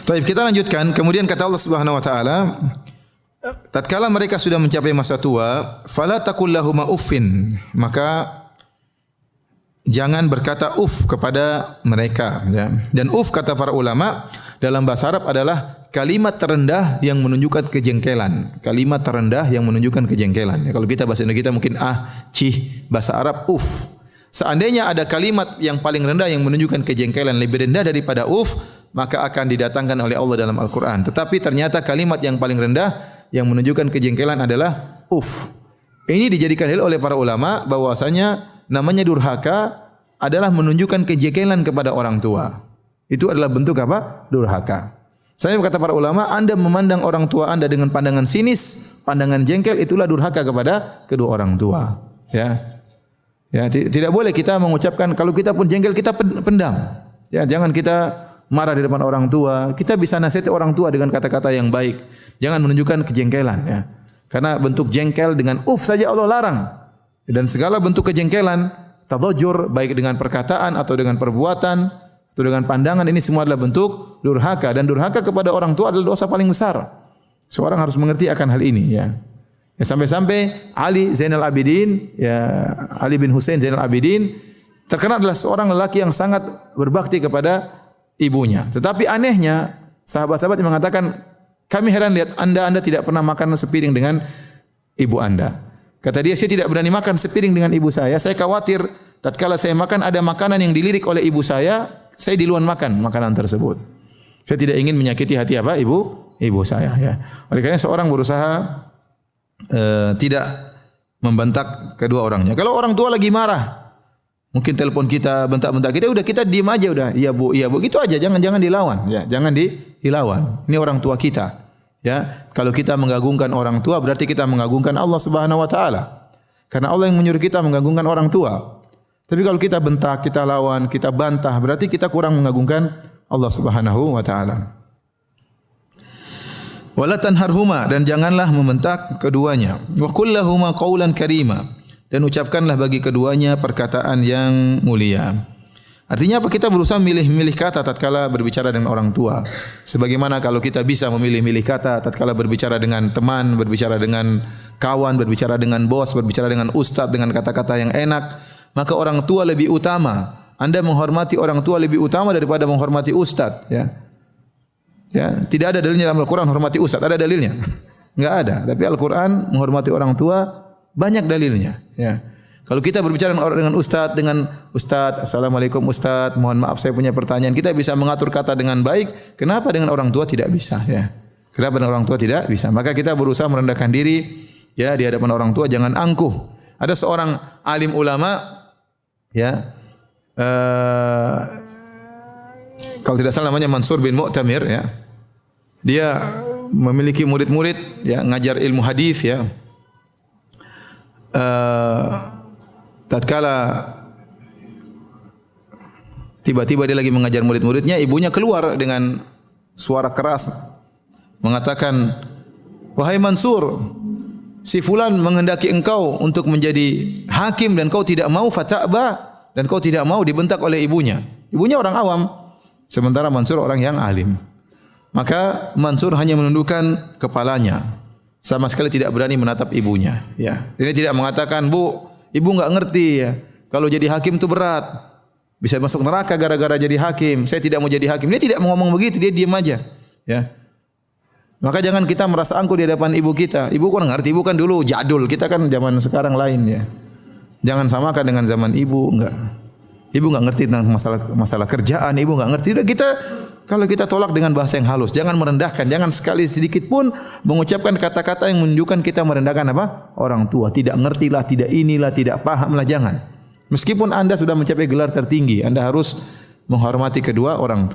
Baik, kita lanjutkan. Kemudian kata Allah Subhanahu wa taala, tatkala mereka sudah mencapai masa tua, fala taqul lahum uffin, maka jangan berkata kepada mereka, ya. Dan kata para ulama dalam bahasa Arab adalah kalimat terendah yang menunjukkan kejengkelan. Kalimat terendah yang menunjukkan kejengkelan. Ya, kalau kita bahasa Indonesia kita mungkin cih, bahasa Arab Seandainya ada kalimat yang paling rendah yang menunjukkan kejengkelan lebih rendah daripada maka akan didatangkan oleh Allah dalam Al-Qur'an. Tetapi ternyata kalimat yang paling rendah yang menunjukkan kejengkelan adalah Ini dijadikan dalil oleh para ulama bahwasanya namanya durhaka adalah menunjukkan kejengkelan kepada orang tua. Itu adalah bentuk apa? Durhaka. Saya kata para ulama, Anda memandang orang tua Anda dengan pandangan sinis, pandangan jengkel, itulah durhaka kepada kedua orang tua. Ya. Ya, tidak boleh kita mengucapkan, kalau kita pun jengkel kita pendam. Ya, jangan kita marah di depan orang tua. Kita bisa nasihati orang tua dengan kata-kata yang baik. Jangan menunjukkan kejengkelan, ya. Karena bentuk jengkel dengan saja Allah larang. Dan segala bentuk kejengkelan, tadajur baik dengan perkataan atau dengan perbuatan atau dengan pandangan, ini semua adalah bentuk durhaka, dan durhaka kepada orang tua adalah dosa paling besar. Seorang harus mengerti akan hal ini, ya. Ya, sampai-sampai Ali Zainal Abidin, ya, Ali bin Husain Zainal Abidin terkenal adalah seorang lelaki yang sangat berbakti kepada ibunya. Tetapi anehnya sahabat-sahabat yang mengatakan, kami heran lihat Anda tidak pernah makan sepiring dengan ibu Anda. Kata dia, saya tidak berani makan sepiring dengan ibu saya. Saya khawatir tatkala saya makan ada makanan yang dilirik oleh ibu saya duluan makan makanan tersebut. Saya tidak ingin menyakiti hati ibu saya, ya. Oleh karena seorang berusaha tidak membentak kedua orangnya. Kalau orang tua lagi marah, mungkin telepon kita, bentak-bentak kita, udah kita diam aja udah. Iya Bu, gitu aja, jangan dilawan, ya. Jangan dilawan. Ini orang tua kita. Ya, kalau kita mengagungkan orang tua berarti kita mengagungkan Allah Subhanahu wa taala. Karena Allah yang menyuruh kita mengagungkan orang tua. Tapi kalau kita bentak, kita lawan, kita bantah, berarti kita kurang mengagungkan Allah Subhanahu wa taala. Wala tanharhuma, dan janganlah membentak keduanya. Wa qul lahumā qawlan karīmā, dan ucapkanlah bagi keduanya perkataan yang mulia. Artinya apa? Kita berusaha milih kata tatkala berbicara dengan orang tua. Sebagaimana kalau kita bisa memilih kata tatkala berbicara dengan teman, berbicara dengan kawan, berbicara dengan bos, berbicara dengan ustaz dengan kata-kata yang enak, maka orang tua lebih utama. Anda menghormati orang tua lebih utama daripada menghormati ustaz, ya. Ya, tidak ada dalilnya dalam Al-Qur'an hormati ustaz, ada dalilnya? Enggak ada. Tapi Al-Qur'an menghormati orang tua banyak dalilnya, ya. Kalau kita berbicara dengan ustaz, assalamualaikum ustaz, mohon maaf saya punya pertanyaan, kita bisa mengatur kata dengan baik. Kenapa dengan orang tua tidak bisa, ya? Kenapa dengan orang tua tidak bisa? Maka kita berusaha merendahkan diri, ya, di hadapan orang tua, jangan angkuh. Ada seorang alim ulama, ya, kalau tidak salah namanya Mansur bin Mu'tamir, ya. Dia memiliki murid-murid, ya, ngajar ilmu hadis, ya. Tatkala tiba-tiba dia lagi mengajar murid-muridnya, ibunya keluar dengan suara keras mengatakan, "Wahai Mansur, si fulan menghendaki engkau untuk menjadi hakim dan kau tidak mau, fata'ba, dan kau tidak mau." Dibentak oleh ibunya. Ibunya orang awam, sementara Mansur orang yang alim. Maka Mansur hanya menundukkan kepalanya, sama sekali tidak berani menatap ibunya, ya. Dia tidak mengatakan, "Bu, ibu enggak ngerti, ya. Kalau jadi hakim itu berat. Bisa masuk neraka gara-gara jadi hakim. Saya tidak mau jadi hakim." Dia tidak mau ngomong begitu, dia diam aja, ya. Maka jangan kita merasa angkuh di hadapan ibu kita. Ibu kan ngerti, ibu kan dulu jadul, kita kan zaman sekarang lain, ya. Jangan samakan dengan zaman ibu, enggak. Ibu enggak ngerti tentang masalah kerjaan, ibu enggak ngerti. Udah kita, kalau kita tolak dengan bahasa yang halus, jangan merendahkan, jangan sekali sedikit pun mengucapkan kata-kata yang menunjukkan kita merendahkan apa? Orang tua. Tidak ngertilah, tidak inilah, tidak pahamlah, jangan. Meskipun Anda sudah mencapai gelar tertinggi, Anda harus menghormati kedua orang tua.